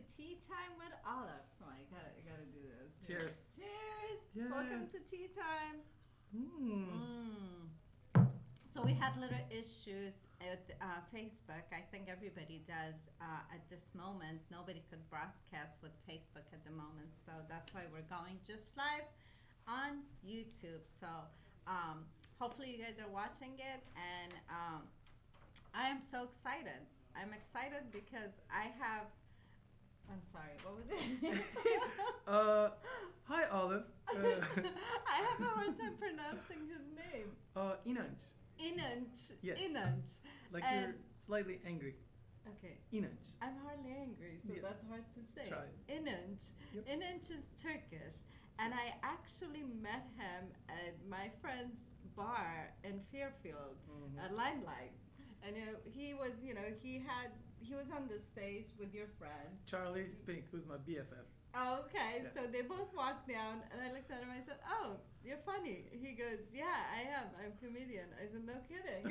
Tea Time with Olive. Come on, I gotta do this. Cheers. Cheers. Yeah. Welcome to Tea Time. Mm. So we had little issues at Facebook. I think everybody does at this moment. Nobody could broadcast with Facebook at the moment, so that's why we're going just live on YouTube. So hopefully you guys are watching it, and I am so excited. I'm excited because I have. I'm sorry. What was it? Hi, Olive. I have a hard time pronouncing his name. Inanç. Inanç. Yes. Inanç. Like And- you're slightly angry. Okay. Inanç. I'm hardly angry, so Yeah. that's hard to say. Try it. Inanç. Yep. Inanç is Turkish, and I actually met him at my friend's bar in Fairfield, at Limelight. And he was, he was on the stage with your friend. Charlie Spink, who's my BFF. Oh, okay, Yeah. so they both walked down, and I looked at him. I said, "Oh, you're funny." He goes, "Yeah, I am. I'm a comedian." I said, "No kidding."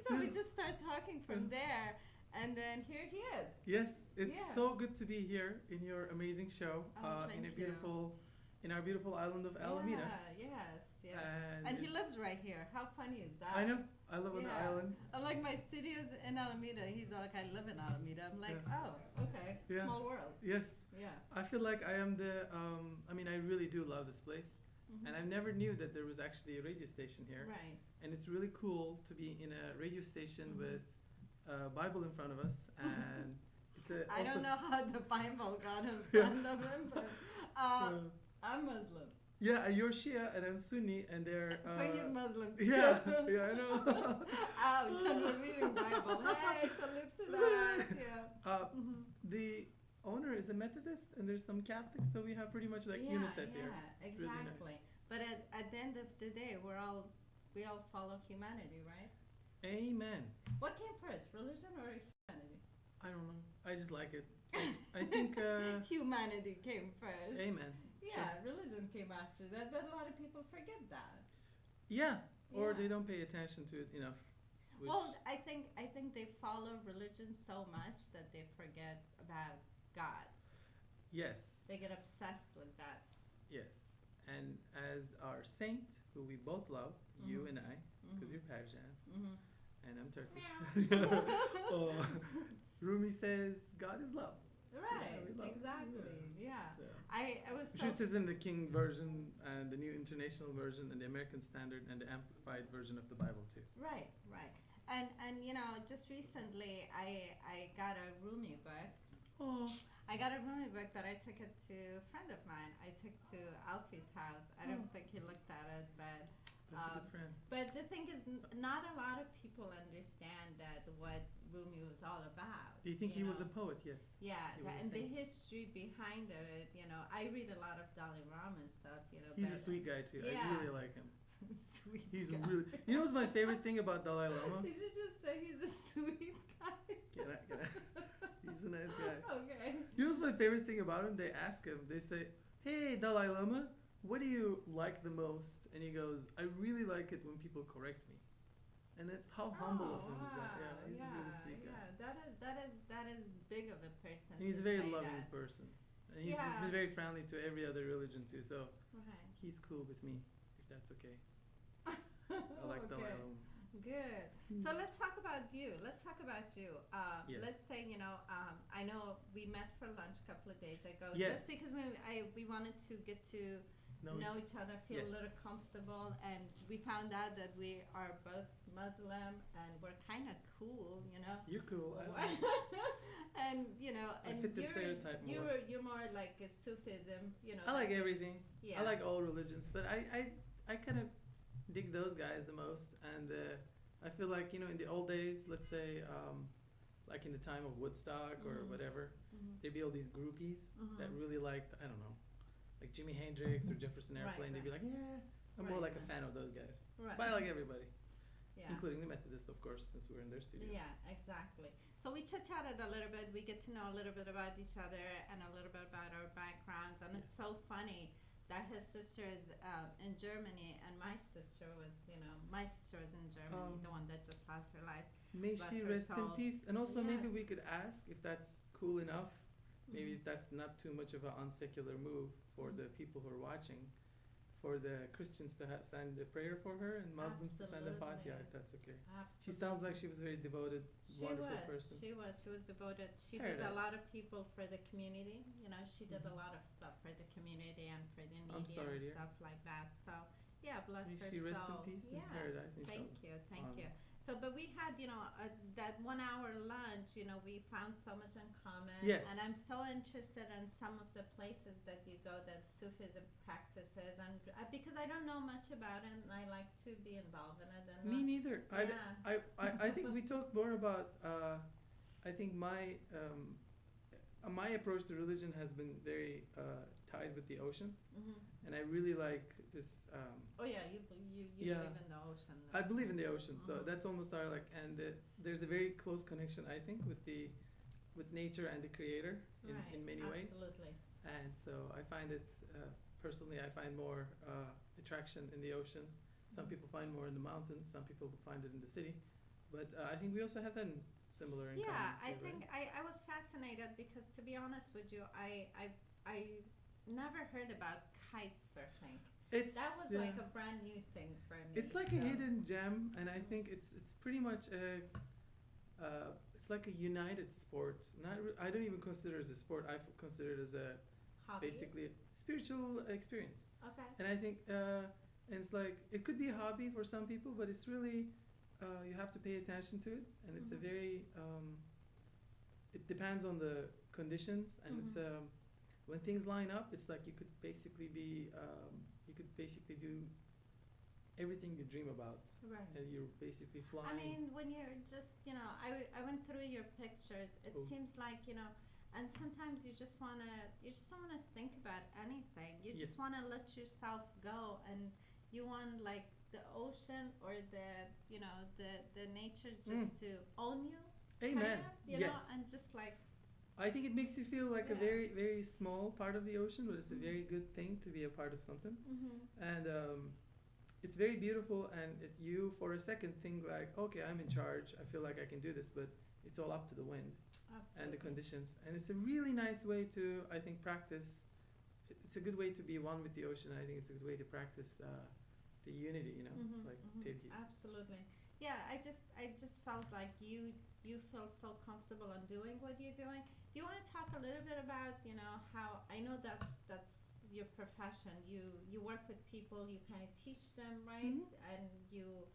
So we just start talking from there, and then here he is. Yes, it's Yeah. so good to be here in your amazing show Oh, in thank in our beautiful island of Alameda. Yeah, yes. And he it's- lives right here. How funny is that? I know. I live on the Yeah. island. I'm like, my studio's in Alameda. He's like, I live in Alameda. I'm like, Yeah. oh, okay. Yeah. Small world. Yes. Yeah. I feel like I am I really do love this place. Mhm. And I never knew that there was actually a radio station here. Right. And it's really cool to be in a radio station Mhm. with a Bible in front of us. And it's a. I also- don't know how the Bible got in Yeah. front of him, but I'm Muslim. Yeah, and you're Shia and I'm Sunni, and they're. So he's Muslim too. Yeah, yeah, I know. Ouch, and we're reading Bible. Hey, salute to that. Yeah. Mhm. The owner is a Methodist, and there's some Catholics, so we have pretty much like UNICEF here. Yeah, It's really nice. exactly. But at the end of the day, we all follow humanity, right? Amen. What came first, religion or humanity? I don't know. I just like it. I think. Humanity came first. Amen. Yeah, religion came after that, but a lot of people forget that. Yeah, or Yeah. they don't pay attention to it enough. Which, Well, I think they follow religion so much that they forget about God. yes, They get obsessed with that. yes. And as our saint, who we both love, you Mhm. and I, because you're Persian Mm-hmm. and I'm Turkish. Oh, Rumi says God is love. Right, we love- exactly. Yeah. Yeah. I was so Which is in the King version and the New International Version and the American Standard and the Amplified version of the Bible too. right. And just recently I got a Rumi book. Oh, I got a Rumi book, but I took it to a friend of mine. I took to Alfie's house. I don't Oh. think he looked at it, but that's a good friend. but the thing is, not a lot of people understand that what Rumi was all about. Do you think he was a know? poet? Yes. Yeah, he was a and the saint? history behind it. I read a lot of Dalai Lama and stuff. He's a but- sweet guy too. I Yeah. really like him. Sweet. He's guy. really. You know what's my favorite thing about Dalai Lama? Did you just say he's a sweet guy? Get it? He's a nice guy. Okay. You know what's my favorite thing about him? They ask him. They say, "Hey, Dalai Lama, what do you like the most?" And he goes, "I really like it when people correct me." And it's how humble of him is that? Yeah, he's a really sweet guy. Yeah, that is big of a person. And he's to a very say loving that. person. And he's Yeah. been very friendly to every other religion too. So Right. he's cool with me, if that's okay. I like Dalai Okay. Lama. Good. So let's talk about you. Yes. Let's say, I know we met for lunch a couple of days ago. Yes. Just because we wanted to get to know each other, feel Yes. a little comfortable, and we found out that we are both Muslim and we're kind of cool, You're cool. and I and fit the stereotype more. you're more like a Sufism, I like that's what- everything. Yeah. I like all religions, but I kind of dig those guys the most. And I feel like, in the old days, let's say, like in the time of Woodstock or Mhm. whatever, Mhm. there'd be all these groupies that Mhm. really liked, I don't know, like Jimi Hendrix or Jefferson Right, Airplane. They'd be like, yeah, I'm more Right, like a right. fan of those guys. Right. But I like everybody, Yeah. including the Methodist, of course, since we're in their studio. Yeah, exactly. So we chit-chatted a little bit. We get to know a little bit about each other and a little bit about our backgrounds. And it's so funny that his sister is in Germany and my sister was in Germany, the one that just lost her life. May Bless she her rest in soul. peace. And also, Yeah. maybe we could ask if that's cool enough. Maybe Mhm. that's not too much of an unsecular move for the people who are watching. For the Christians to send a prayer for her and Muslims to send a Fatiha, Absolutely. if that's okay. Absolutely. She sounds like she was a very devoted, wonderful person. She was devoted. She did a Paradise. lot of people for the community. You know, she did a Mhm. lot of stuff for the community and for the I'm media sorry, and dear. stuff like that. So, yeah, bless May her she rest in soul. peace in Yes, paradise, thank inshallah. you, thank Amen. you. So, but we had, that 1 hour lunch. You know, we found so much in common. Yes. And I'm so interested in some of the places that you go that Sufism practices, and because I don't know much about it, and I like to be involved in it. And Me neither. yeah. I think we talk more about. I think my approach to religion has been very tied with the ocean, Mhm. and I really like this. Oh yeah, you Yeah. believe in the ocean. I believe in the ocean, so Mhm. that's almost our and there's a very close connection, I think, with nature and the creator in many ways. Absolutely. And so I find it personally, I find more attraction in the ocean. Some Mhm. people find more in the mountains. Some people find it in the city. But I think we also have that similar in Yeah, common I too, think right? I was fascinated because, to be honest with you, I never heard about kite surfing. It's That was yeah. like a brand new thing for me. It's like a so- hidden gem, and I think it's pretty much it's like a united sport. I don't even consider it as a sport. I consider it as a hobby. basically spiritual experience. Okay. And I think and it's like it could be a hobby for some people, but it's really you have to pay attention to it, and it's a Mhm. very it depends on the conditions, and it's Mhm. when things line up, it's like you could basically do everything you dream about, Right. and you're basically flying. I mean, when you're just, I went through your pictures. It Oh. seems like, and sometimes you just don't wanna think about anything. You Yeah. just wanna let yourself go, and you want like the ocean or the nature just to own you. Amen. Kind of, you Yes. know, and just like, I think it makes you feel like a Yeah. very, very small part of the ocean, but it's a Mhm. very good thing to be a part of something. mhm, And it's very beautiful, and you for a second think like, okay, I'm in charge, I feel like I can do this, but it's all up to the wind and absolutely. the conditions. And it's a really nice way to, I think, practice. It's a good way to be one with the ocean. I think it's a good way to practice the unity, Mhm, like mhm, Tawheed. absolutely. Yeah, I just felt like you feel so comfortable on doing what you're doing. Do you want to talk a little bit about, how I know that's your profession. You work with people, you kind of teach them, right? Mhm. And you,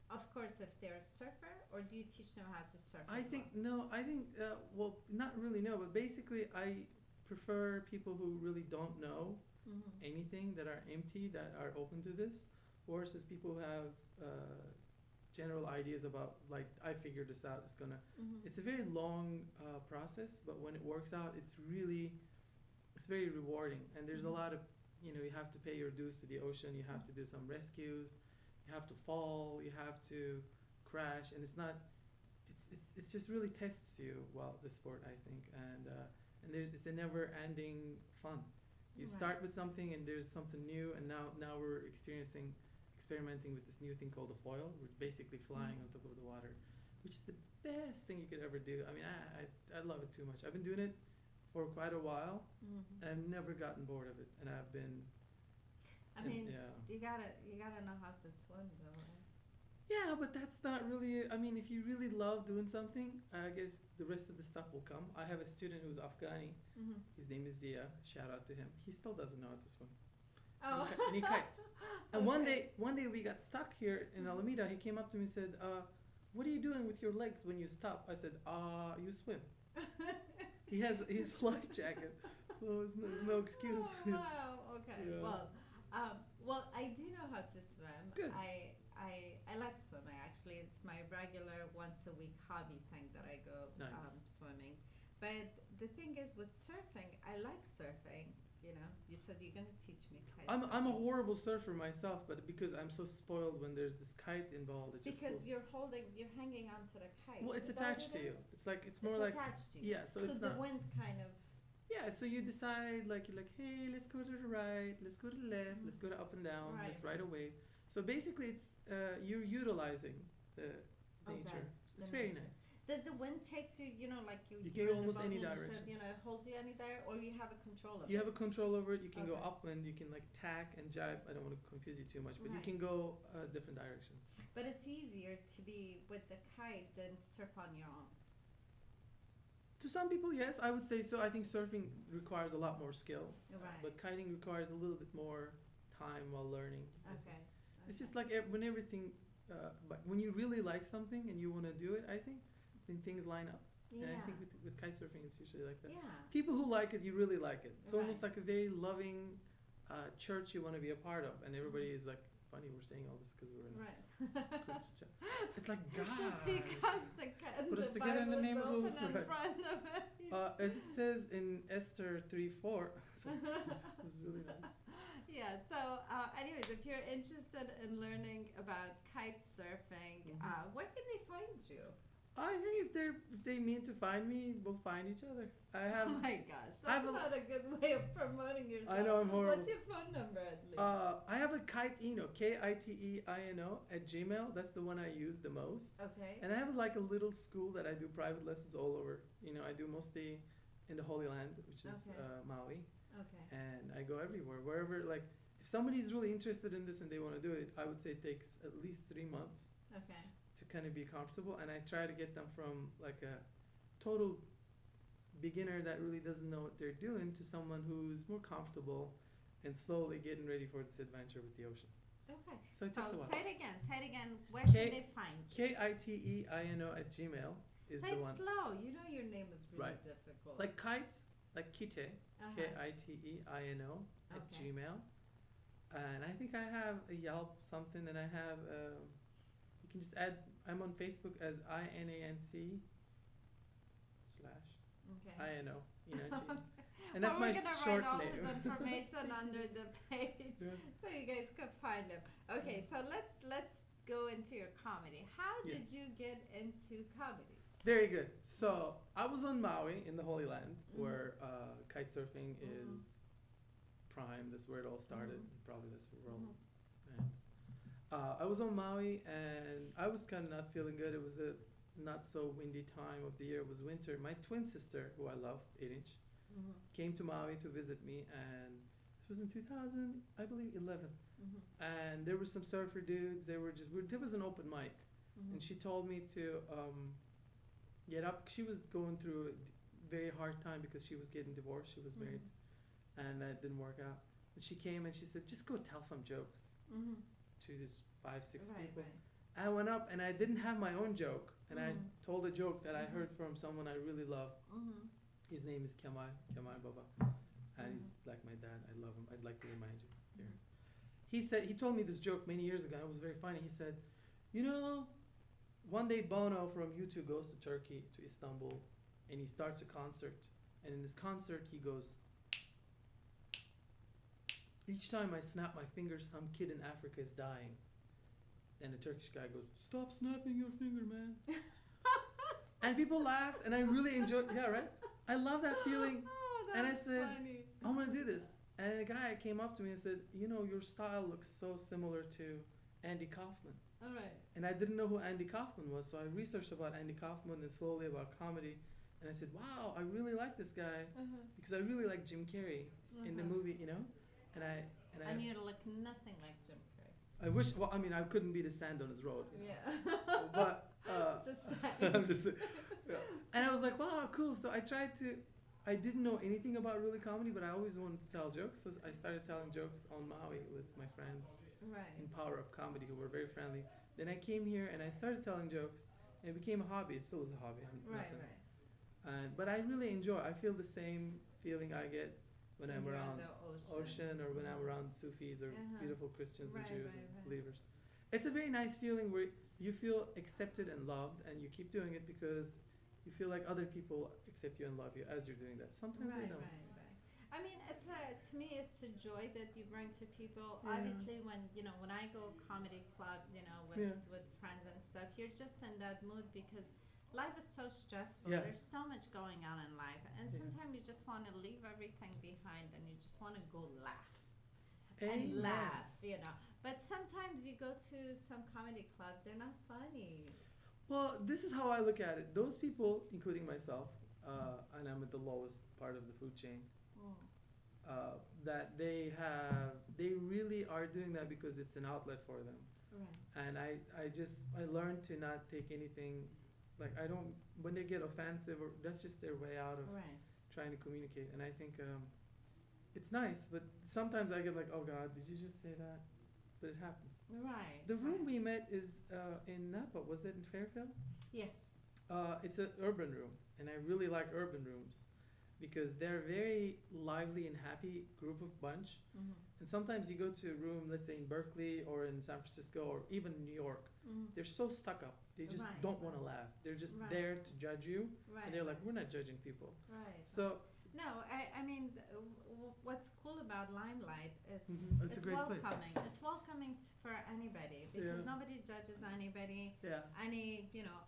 of course, if they're a surfer, or do you teach them how to surf? I as think well? no. I think well, not really no, but basically, I prefer people who really don't know Mhm. anything, that are empty, that are open to this, versus people who have general ideas about like I figured this out. Mhm. It's a very long process, but when it works out, it's very rewarding. And there's a Mhm. lot of you have to pay your dues to the ocean. You have to do some rescues. You have to fall. You have to crash, and it's not. It's just really tests you. Well, the sport, I think, and it's a never-ending fun. You Right. start with something, and there's something new, and now we're experimenting with this new thing called the foil. We're basically flying on top of the water, which is the best thing you could ever do. I mean, I love it too much. I've been doing it for quite a while, Mhm. and I've never gotten bored of it. And I've been, I mean, yeah. you gotta know how to swim, though, right? Yeah, but that's not really. I mean, if you really love doing something, I guess the rest of the stuff will come. I have a student who's Afghani. Mhm. His name is Dia. Shout out to him. He still doesn't know how to swim. Oh. And he kites. And Okay. one day we got stuck here in Alameda. He came up to me and said, "What are you doing with your legs when you stop?" I said, "You swim." He has his life jacket, so there's no excuse. Oh, wow. Okay. Yeah. Well, I do know how to swim. Good. I like swimming. Actually, it's my regular once a week hobby thing that I go Nice. swimming. But the thing is, with surfing, I like surfing. You said you're gonna teach me kite I'm a surfing. horrible surfer myself, but because I'm so spoiled when there's this kite involved, it just Because pulls. you're hanging onto the kite. Well, it's Is that what attached it to you. is? It's more like attached to you. yeah. So So it's the not. wind kind of. Yeah, so you decide like you're like, hey, let's go to the right, let's go to the left, let's go to up and down, Right. let's ride a wave. So basically, it's you're utilizing the nature. The It's very nature. nice. Does the wind takes you, like you You can you're go in the almost boat any and you direction. should, it holds you any there, or you have a control of You it? have a control over it. You can go Okay. upwind. You can like tack and jibe. I don't want to confuse you too much, but you Right. can go different directions. But it's easier to be with the kite than surf on your own. To some people, yes, I would say so. I think surfing requires a lot more skill, Right. but kiting requires a little bit more time while learning. I think. Okay. It's just like when everything, but when you really like something and you want to do it, I think then things line up. Yeah. And I think with kite surfing, it's usually like that. Yeah. People who like it, you really like it. It's almost Right. like a very loving church you want to be a part of, and everybody is like, funny, we're saying all this because we're in Right. a Christian church. It's like, guys. Just because Put us the together in Bible the name is of the open Lord. in Right. front of it. As it says in Esther 3:4, so it was really nice. Yeah, so anyways, if you're interested in learning about kite surfing, where can they find you? I think if they mean to find me, we'll find each other. I have. Oh my gosh, I have that's not a good way of promoting yourself. I know I'm horrible. What's your phone number at least? I have a Kiteino, KITEINO @gmail. That's the one I use the most. Okay. And I have like a little school that I do private lessons all over. I do mostly in the Holy Land, which is Okay. Maui, Okay. and I go everywhere, wherever. Like, if somebody's really interested in this and they want to do it, I would say it takes at least 3 months Okay. to kind of be comfortable, and I try to get them from like a total beginner that really doesn't know what they're doing to someone who's more comfortable and slowly getting ready for this adventure with the ocean. Okay. So it takes a while. Say it again. Say it again. Where K- can they find you? KITEINO @gmail is Say the it one. slow. You know your name is really Right. difficult. Like kite, like kite, Uh-huh. KITEINO Okay. @gmail. And I think I have a Yelp something, and I have, you can just add, I'm on Facebook as INANC Okay. /INO, and that's Well, my we're gonna short write all name. his information under the page, Yeah. so you guys could find him. Okay, so let's go into your comedy. How Yeah. did you get into comedy? Very good. So I was on Maui in the Holy Land, Mhm. where kite surfing Mhm. is prime. That's where it all started. Mhm. And probably that's where we're all. Mhm. And, I was on Maui, and I was kind of not feeling good. It was a not so windy time of the year. It was winter. My twin sister, who I love, 8-inch, Mm-hmm. came to Maui to visit me, and this was in 2000, I believe, 11. Mm-hmm. And there were some surfer dudes. There was an open mic, Mm-hmm. and she told me to get up. She was going through a very hard time because she was getting divorced. She was married, and that didn't work out. And she came and she said, "Just go tell some jokes Mm-hmm. to these 5-6 Right, people." right. I went up and I didn't have my own joke, and I Mhm. told a joke that I Mhm. heard from someone I really love. Mm-hmm. His name is Kemai Baba, and he's like my dad. I love him. I'd like to remind you here. He told me this joke many years ago. It was very funny. He said, one day Bono from U2 goes to Turkey, to Istanbul, and he starts a concert. And in this concert, he goes, "Each time I snap my fingers, some kid in Africa is dying." And the Turkish guy goes, "Stop snapping your finger, man." And people laughed, and I really enjoyed. Yeah, right. I love that feeling. Oh, And I that's said, funny. I'm gonna do this. And a guy came up to me and said, "Your style looks so similar to Andy Kaufman." All right. And I didn't know who Andy Kaufman was, so I researched about Andy Kaufman and slowly about comedy. And I said, "Wow, I really like this guy Uh-huh. because I really like Jim Carrey in the Uh-huh. movie, And And you look nothing like Jim Carrey. I wish. Well, I mean, I couldn't be the sand on his road. Yeah. But Just I'm just. Yeah. And I was like, "Wow, cool." So I tried to. I didn't know anything about really comedy, but I always wanted to tell jokes. So I started telling jokes on Maui with my friends right. in Power Up Comedy, who were very friendly. Then I came here and I started telling jokes, and it became a hobby. It still is a hobby. Right. Right. But I really enjoy. I feel the same feeling I get when I'm you're on around the ocean, or when I'm Mhm. around Sufis or Uh-huh. beautiful Christians and Right, Jews right, and right. believers. It's a very nice feeling where you feel accepted and loved, and you keep doing it because you feel like other people accept you and love you as you're doing that. Sometimes they Right. don't. Right. Right. I mean, to me, it's a joy that you bring to people. Yeah. Obviously, when I go comedy clubs, with Yeah. with friends and stuff, you're just in that mood because life is so stressful. Yeah. There's so much going on in life, and Yeah. sometimes you just want to leave everything behind and you just want to go laugh Amen. and laugh. But sometimes you go to some comedy clubs, they're not funny. Well, this is how I look at it. Those people, including myself, and I'm at the lowest part of the food chain, Mm. that they really are doing that because it's an outlet for them. Right. And I learned to not take anything, like I don't, when they get offensive, or that's just their way out of Right. trying to communicate. And I think it's nice, but sometimes I get like, oh God, did you just say that? But it happens. Right. The room right. we met is in Napa. Was that in Fairfield? Yes. It's an urban room, and I really like urban rooms because they're a very lively and happy group of bunch. Mm-hmm. And sometimes you go to a room, let's say in Berkeley or in San Francisco or even New York, Mm-hmm. they're so stuck up. They just Right. don't want to laugh. They're just Right. there to judge you, Right. and they're like, we're not judging people. Right. So No, I mean, what's cool about Limelight is it's a great place. welcoming. It's welcoming for anybody because Yeah. nobody judges anybody. Yeah.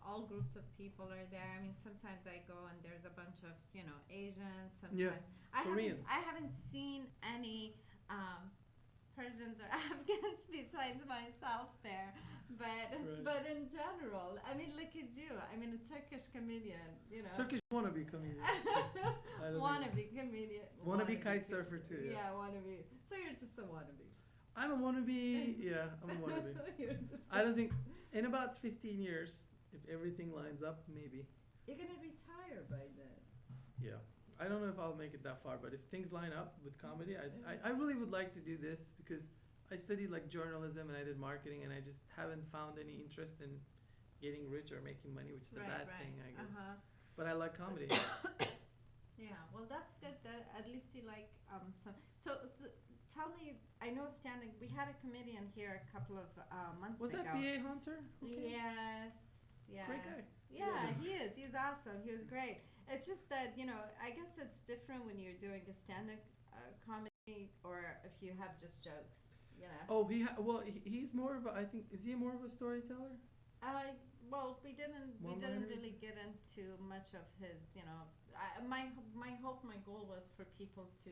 All groups of people are there. I mean, sometimes I go and there's a bunch of, Asians. Sometimes Yeah. Koreans. I haven't seen any Persians or Afghans besides myself there. But in general, I mean, look at you. I mean, a Turkish comedian, Turkish wannabe comedian. I don't wannabe comedian. Wannabe kite surfer too. Yeah, wannabe. So you're just a wannabe. I'm a wannabe. Yeah, I'm a wannabe. You're just I don't think in about 15 years, if everything lines up, maybe. You're gonna retire by then. Yeah. I don't know if I'll make it that far, but if things line up with comedy, I really would like to do this because I studied like journalism and I did marketing and I just haven't found any interest in getting rich or making money, which is a bad thing, I guess. But I like comedy. Yeah, well, that's good. That at least you like some. So tell me, I know standing. We had a comedian here a couple of months Was ago. that B.A. Hunter? Okay. Yes. Yeah. Great guy. Yeah, Yeah. he is. He's awesome. He was great. It's just that I guess it's different when you're doing a stand-up comedy or if you have just jokes. Oh, he's more of a, I think, is he more of a storyteller? Well, we didn't One-liners? really get into much of his. My hope, my goal was for people to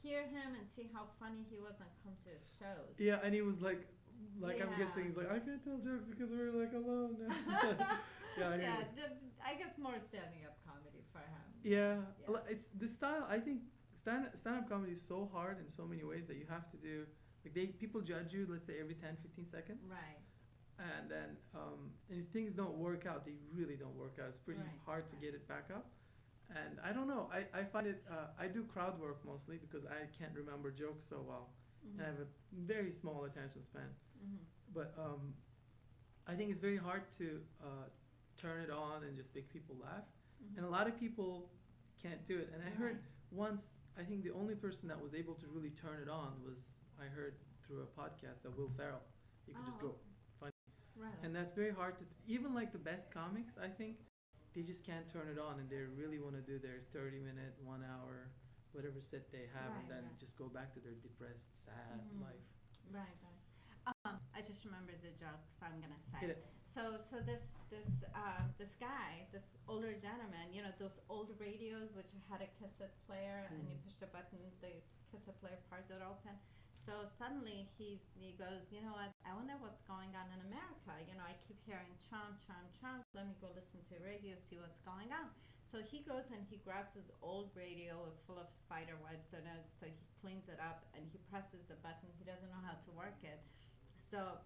hear him and see how funny he was and come to his shows. Yeah, and he was like I'm Yeah. guessing he's like, I can't tell jokes because we're like alone. Yeah, I hear you. I guess more standing up comedy for him. Yeah, Yeah. it's the style. I think stand-up comedy is so hard in so many ways that you have to do. Like people judge you, let's say every 10, 15 seconds. Right. And then and if things don't work out, they really don't work out. It's pretty Right, hard to right. get it back up. And I don't know. I find it. I do crowd work mostly because I can't remember jokes so well, Mm-hmm. and I have a very small attention span. Mm-hmm. But I think it's very hard to turn it on and just make people laugh. Mm-hmm. And a lot of people can't do it. And I heard Right. once, I think the only person that was able to really turn it on was, I heard through a podcast, that Will Ferrell. He could just Oh. go funny. Right. And that's very hard to, even like the best comics, I think, they just can't turn it on and they really want to do their 30-minute, 1 hour, whatever set they have, Right, and then right. just go back to their depressed, sad Mhm. life. Right. I just remembered the joke, so I'm gonna say. Hit it. So this guy, this older gentleman, those old radios which had a cassette player, and you Mhm. push the button, the cassette player part would open. So suddenly he goes, you know what? I wonder what's going on in America. I keep hearing Trump, Trump, Trump. Let me go listen to radio, see what's going on. So he goes and he grabs his old radio full of spider webs in it. So he cleans it up and he presses the button. He doesn't know how to work it. So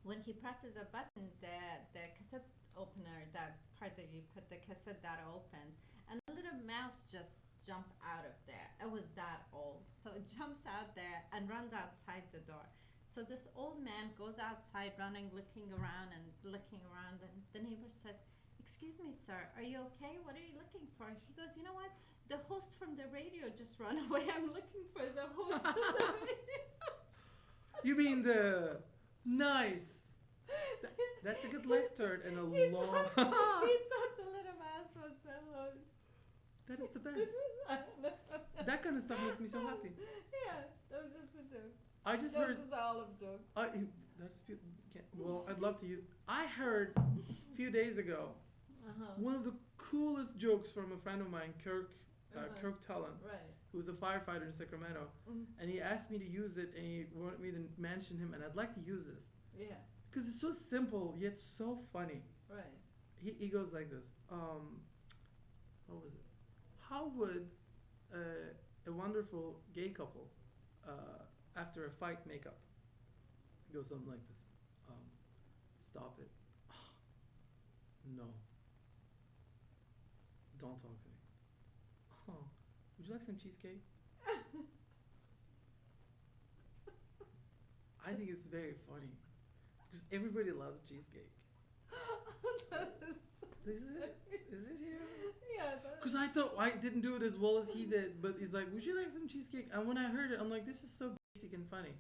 when he presses a button, the cassette opener, that part that you put the cassette, that opens, and a little mouse just jumped out of there. It was that old. So it jumps out there and runs outside the door. So this old man goes outside running, looking around. And the neighbor said, "Excuse me, sir, are you okay? What are you looking for?" He goes, "You know what? The host from the radio just ran away. I'm looking for the host of the radio." You mean the nice? That's a good left turn and a He long. thought, he thought the little mouse was the host. That is the best. That kind of stuff makes me so happy. Yeah, that was just a joke. I just That heard. was just the olive joke. That's well. I'd love to use. I heard a few days ago one of the coolest jokes from a friend of mine, Kirk Tullen, Right. who was a firefighter in Sacramento, Mm. and he asked me to use it, and he wanted me to mention him, and I'd like to use this Yeah. because it's so simple yet so funny. Right. he goes like this. What was it? How would a wonderful gay couple after a fight make up? He goes something like this. Stop it. No. Don't talk to me. Oh, would you like some cheesecake? I think it's very funny because everybody loves cheesecake. Is it? Is it here? Yeah. Because I thought I didn't do it as well as he did, but he's like, "Would you like some cheesecake?" And when I heard it, I'm like, "This is so basic and funny,"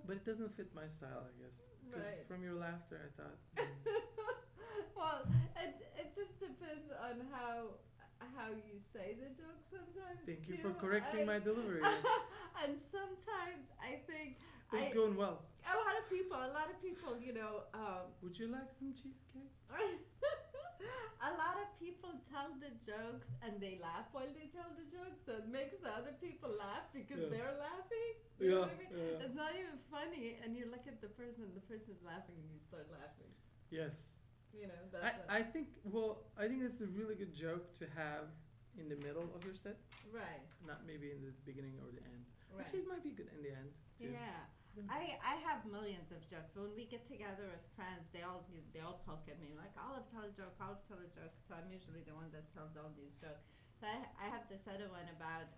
but it doesn't fit my style, I guess. Because Right. from your laughter, I thought. Well, it just depends on how you say the joke sometimes. Thank you too. for correcting my delivery. And sometimes I think It was going well. a lot of people, you know, Would you like some cheesecake? a lot of people tell the jokes and they laugh while they tell the jokes, so it makes the other people laugh because Yeah. they're laughing. You know Yeah, what I mean? yeah. It's not even funny, and you look at the person's laughing, and you start laughing. Yes. You know, that's I think it's a really good joke to have in the middle of your set, right. not maybe in the beginning or the end. Right. Actually, it might be good in the end too. Yeah. Yeah. I have millions of jokes. When we get together with friends, they all poke at me like, Olive, tell a joke, Olive, tell a joke. So I'm usually the one that tells all these jokes. But I have this other one about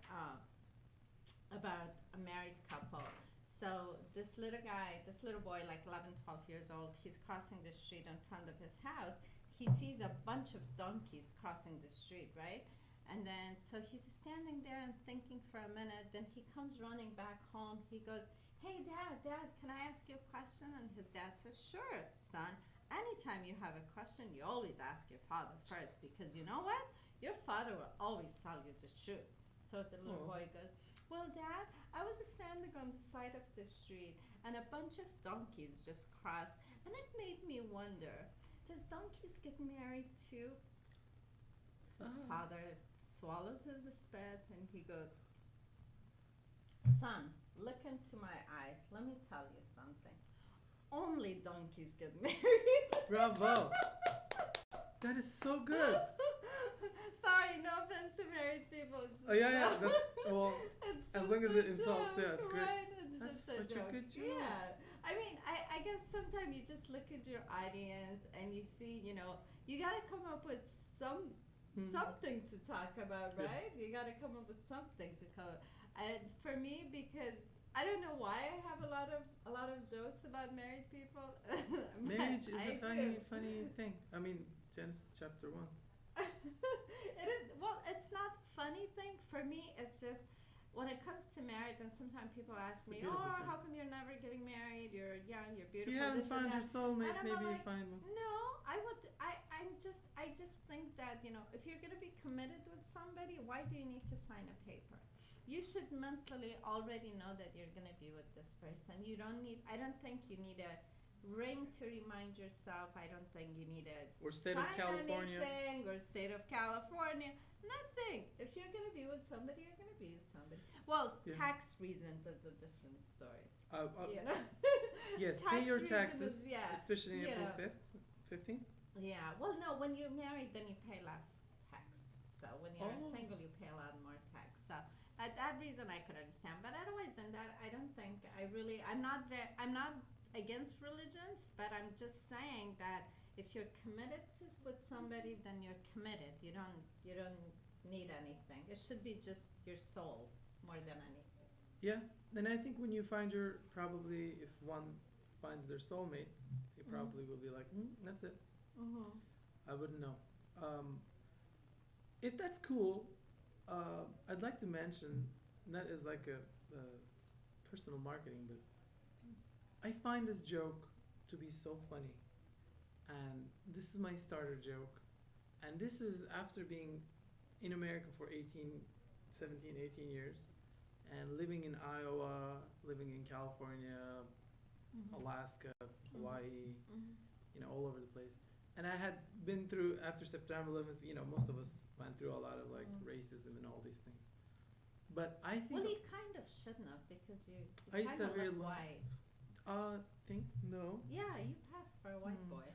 a married couple. So this little boy, like 11, 12 years old, he's crossing the street in front of his house. He sees a bunch of donkeys crossing the street, right? And then, so he's standing there and thinking for a minute. Then he comes running back home. He goes, "Hey, Dad, can I ask you a question?" And his dad says, "Sure, son. Anytime you have a question, you always ask your father first, because you know what? Your father will always tell you the truth." So the little Oh. boy goes, "Well, Dad, I was standing on the side of the street and a bunch of donkeys just crossed, and it made me wonder, does donkeys get married too?" His Ah. father swallows his spit and he goes, "Son, look into my eyes. Let me tell you something. Only donkeys get married." Bravo. That is so good. Sorry, no offense to married people. It's Oh yeah. That's well. It's As just long as a it insults, joke, yeah, it's great. Right? It's That's just such a joke. good joke. Yeah. I mean, I guess sometimes you just look at your audience and you see, you know, you got to come up with something to talk about, Yes. right? You got to come up with something to cover. And for me, because I don't know why I have a lot of jokes about married people. but Marriage is I a funny, do. funny thing. I mean, Genesis chapter 1. It is, well, it's not funny thing for me. It's just when it comes to marriage, and sometimes people ask It's a me, beautiful "Oh, thing. how come you're never getting married? You're young, you're beautiful." You haven't this and found your that." soulmate, And I'm maybe you like, find one. No, I just think that, you know, if you're gonna be committed with somebody, why do you need to sign a paper? You should mentally already know that you're gonna be with this person. I don't think you need a ring to remind yourself. I don't think you need a Or state of sign California. anything, or state of California. Nothing. If you're gonna be with somebody, you're gonna be with somebody. Well, Yeah. tax reasons is a different story. You know. Yes, Tax pay your reasons taxes, is- yeah, especially you April know. 5th, 15th. Yeah. Well, no. When you're married, then you pay less tax. So when you're Oh. single, you pay a lot more tax. So that reason I could understand. But otherwise than that, I don't think I'm not against religions, but I'm just saying that if you're committed with somebody, then you're committed. You don't need anything. It should be just your soul more than anything. Yeah, and I think when you find probably if one finds their soulmate, they probably will be like, that's it. Mm-hmm. I wouldn't know. If that's cool, I'd like to mention, not as like a personal marketing, but I find this joke to be so funny. And this is my starter joke. And this is after being in America for 17, 18 years, and living in Iowa, living in California, Alaska, Hawaii, all over the place. And I had been through, after September 11th, most of us went through a lot of racism and all these things. But I think. Well, you kind of shouldn't have, because you I used kind to of have look real white. no. Yeah, you passed for a white Hmm. boy.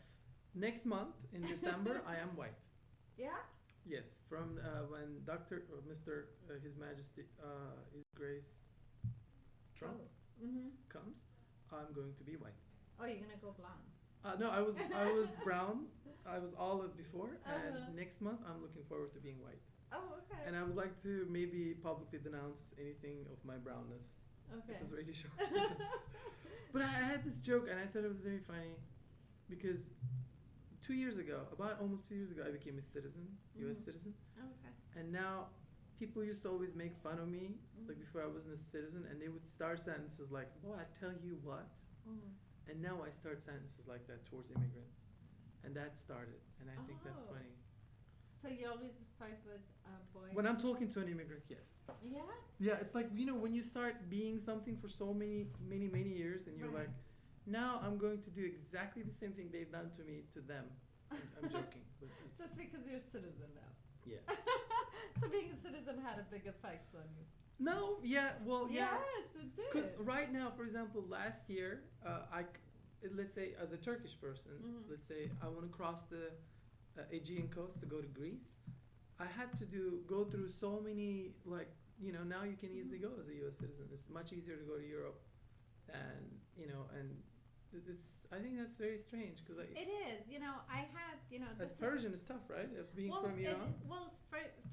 next month in December, I am white. Yeah. Yes, from when Doctor or Mister His Majesty His Grace Trump comes, I'm going to be white. Oh, you're gonna go blonde. No, I was brown. I was olive before, and Uh-huh. next month I'm looking forward to being white. Oh, okay. And I would like to maybe publicly denounce anything of my brownness Okay. at this radio show. But I had this joke, and I thought it was very funny, because 2 years ago, about almost 2 years ago, I became a citizen, U.S. Mhm. citizen, Okay. and now people used to always make fun of me, like Mhm. before I wasn't a citizen, and they would start sentences like, "Boy, I tell you what," Mhm. and now I start sentences like that towards immigrants, and that started, and I think that's Oh. funny. So you always start with boy. When I'm talking to an immigrant, yes. Yeah. Yeah, it's like, when you start being something for so many years, and you're Right. like, now I'm going to do exactly the same thing they've done to me to them. I'm joking, but it's, Just because you're a citizen now. yeah. So being a citizen had a big effect on you. No, yeah, well, yeah. Yes, it did. Because right now, for example, last year, let's say as a Turkish person, Mhm. let's say I want to cross the Aegean coast to go to Greece. I had to go through so many, like, now you can easily go as a U.S. citizen. It's much easier to go to Europe, and and I think that's very strange, because It is. I had. as This Persian is, is tough, right? Of being well, from Iran.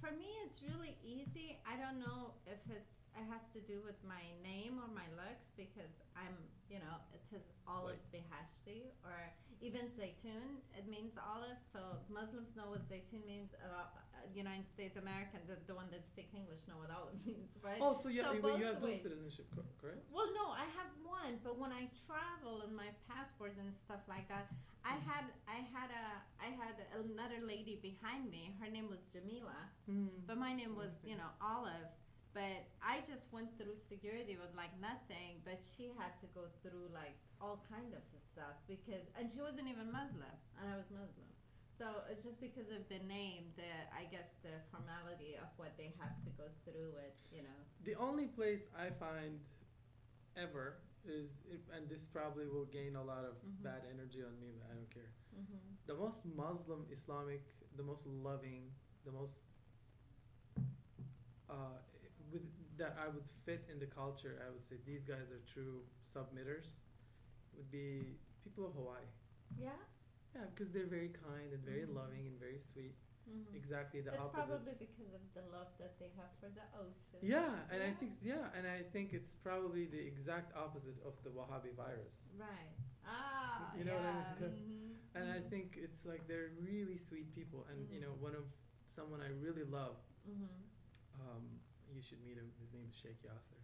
for me, it's really easy. I don't know if it has to do with my name or my looks, because I'm, it says olive behashti, or even zaytun. It means olive, so Muslims know what zaytun means. United States American, the one that speak English, know what olive means, right? Oh, so So but both you have the dual way. citizenship, correct? Well, no, I have one, but when I travel and my passport and stuff like that, I had another lady behind me. Her name was Jamila, but my name was Olive. But I just went through security with like nothing, but she had to go through like all kind of stuff, and she wasn't even Muslim, and I was Muslim. So it's just because of the name, I guess the formality of what they have to go through it. The only place I find ever is, and this probably will gain a lot of Mhm. bad energy on me, but I don't care. Mm-hmm. The most Muslim, Islamic, the most loving, the most with that I would fit in the culture, I would say these guys are true submitters, would be people of Hawaii. Yeah. Yeah, because they're very kind and very Mhm. loving and very sweet. Mm-hmm. Exactly the It's opposite. probably because of the love that they have for the ocean. Yeah, and Yeah. I think it's probably the exact opposite of the Wahhabi virus. Right. Ah. You know what I yeah. mean? Mm-hmm. And I think it's like they're really sweet people, and someone I really love. Mm-hmm. You should meet him. His name is Sheikh Yasser.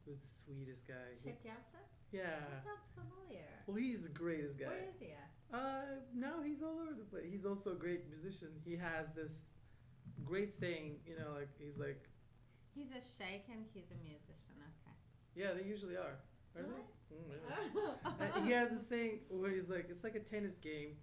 He was the sweetest guy. Sheikh Yasser? Yeah. That sounds familiar. Well, he's the greatest guy. Where is he at? Now he's all over the place. He's also a great musician. He has this great saying, like he's like, He's a sheikh and he's a musician. Okay. yeah, they usually are. Are Really? they? He has a saying where he's like, it's like a tennis game,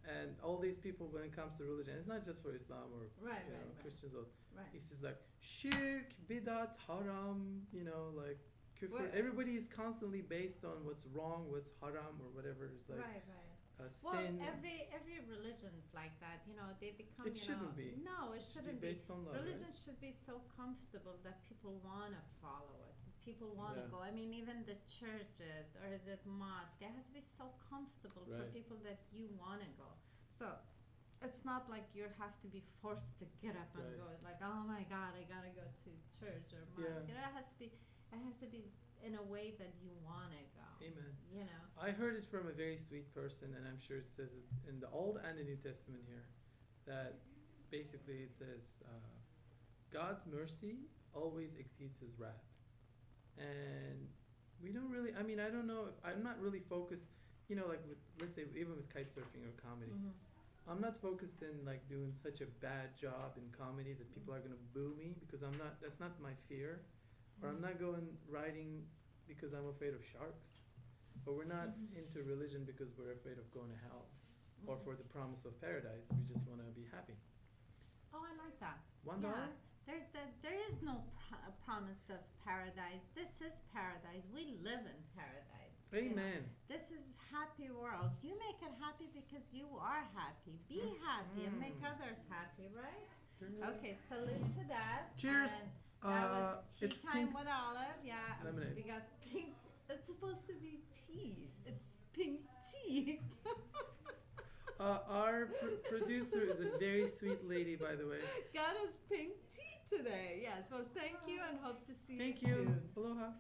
and all these people, when it comes to religion, it's not just for Islam or Right, you know, right, right. Christians. Or Right. he says like shirk, bidat, haram. Like kufr. Well, Everybody is constantly based on what's wrong, what's haram, or whatever is like Right, right. sin. Well, every religion's like that. They become. It shouldn't be. No, it Should shouldn't be be. based on love. Religion should be so comfortable that people want to follow it. People want to Yeah. go. I mean, even the churches, or is it mosque? It has to be so comfortable for Right. people that you want to go. So it's not like you have to be forced to get up and Right. go. Like, oh my God, I gotta go to church or mosque. Yeah. It has to be in a way that you want to go. Amen. You know. I heard it from a very sweet person, and I'm sure it says it in the Old and the New Testament here, that basically it says God's mercy always exceeds His wrath, and we don't really. I mean, I don't know. I'm not really focused. Like with, let's say, even with kite surfing or comedy, Mm-hmm. I'm not focused in like doing such a bad job in comedy that people are gonna boo me, because I'm not. That's not my fear, or I'm not going riding because I'm afraid of sharks, or we're not Mhm. into religion because we're afraid of going to hell, or Mhm. for the promise of paradise. We just want to be happy. Oh, I like that. $1. Yeah. There is no promise of paradise. This is paradise. We live in paradise. Amen. This is happy world. You make it happy because you are happy. Be happy and make others happy, right? Okay, salute to that. Cheers. And that was tea It's time pink with Olive. Yeah, lemonade. we got pink. It's supposed to be tea. It's pink tea. Our producer is a very sweet lady, by the way. Got us pink tea today. Yes. Well, thank you and hope to see Thank you you. soon. Aloha.